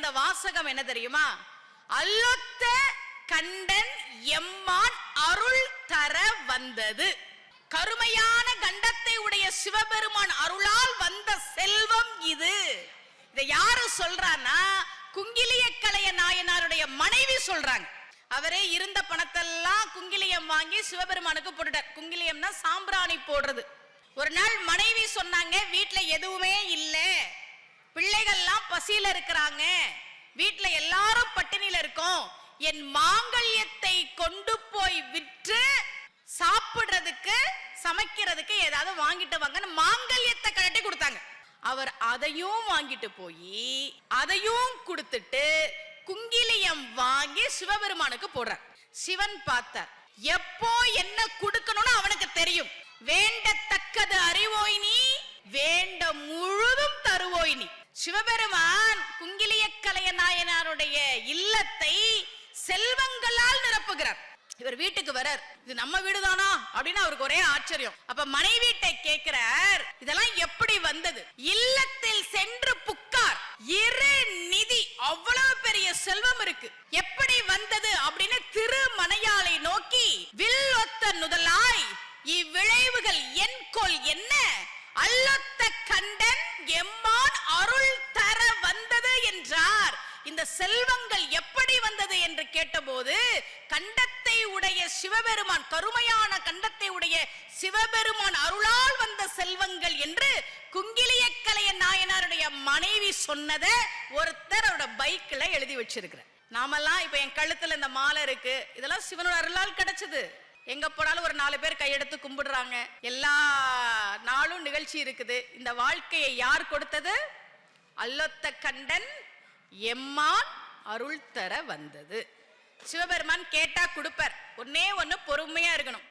வந்த வாசகம் என்ன தெரியுமா? அல்லொத்த கண்டன் எம்மான் அருள் தர வந்தது. கருமையான கண்டத்தை உடைய சிவபெருமான் அருளால் வந்த செல்வம் இது. இதை யாரு சொல்றான்னா குங்கிலியக்கலைய நாயனாருடைய மனைவி சொல்றாங்க. அவரே இருந்த பணத்தெல்லாம் குங்கிலியம் வாங்கி சிவபெருமானுக்கு போட்டுட்டார். குங்கிலியம்னா சாம்பிராணி போடுறது. ஒரு நாள் மனைவி சொன்னாங்க, வீட்டுல எதுவுமே இல்ல, பிள்ளைகள்லாம் பசியில இருக்கிறாங்க, வீட்டுல எல்லாரும் பட்டினியில இருக்கோம், என் மாங்கல்யத்தை கொண்டு போய் விற்று சாப்பிடுறதுக்கு சமைக்கிறதுக்கு ஏதாவது வாங்கிட்டு வாங்கன்னு மாங்கல்யத்தை கழட்டி கொடுத்தாங்க. அவர் அதையும் வாங்கிட்டு போய் அதையும் கொடுத்துட்டு குங்கிலியம் வாங்கி சிவபெருமானுக்கு போடுறார். சிவன் பார்த்தார், எப்போ என்ன கொடுக்கணும்னு அவனுக்கு தெரியும். வேண்டத்தக்கது அறிவோய் நீ, வேண்ட முழுதும் தருவோய் நீ. சிவபெருமான் குங்கிலியக்கலைய நாயனாருடைய இல்லத்தை செல்வங்களால் நிரப்புகிறார். இவர் வீட்டுக்கு வரார், இது நம்ம வீடுதானா அப்படின்னு அவருக்கு ஒரே ஆச்சரியம். அப்ப மனைவிட்ட கேட்கிறார், இதெல்லாம் எப்படி வந்தது? இல்லத்தில் சென்று புக்கார் இரு நிதி, அவ்வளவு பெரிய செல்வம் இருக்கு, எப்படி வந்தது அப்படின்னு திருமணையாளை நோக்கி, வில் ஒத்த நுதலாய் இவ்விளைவுகள் என் கொள் என்ன, அல்லொத்த கண்டன் எம்மான் அருள் தர வந்தது என்றார். இந்த செல்வங்கள் எப்படி வந்தது என்று கேட்டபோது, கண்டத்தை உடைய சிவபெருமான், கருமையான கண்டத்தை உடைய சிவபெருமான் அருளால் வந்த செல்வங்கள் என்று குங்கிலியக்கலைய நாயனாருடைய மனைவி சொன்னதை ஒருத்தர் அவரோட பைக்ல எழுதி வச்சிருக்கிறார். நாமெல்லாம் இப்ப என் கழுத்துல இந்த மாலை இருக்கு, இதெல்லாம் சிவனோட அருளால் கிடைச்சது. எங்க போனாலும் ஒரு 4 பேர் கையெடுத்து கும்பிடுறாங்க, எல்லா நாளும் நிகழ்ச்சி இருக்குது. இந்த வாழ்க்கையை யார் கொடுத்தது? அல்லொத்த கண்டன் எம்மான் அருள் தர வந்தது. சிவபெருமான் கேட்டா கொடுப்பார். ஒன்னே ஒன்னு பொறுமையா இருக்கணும்.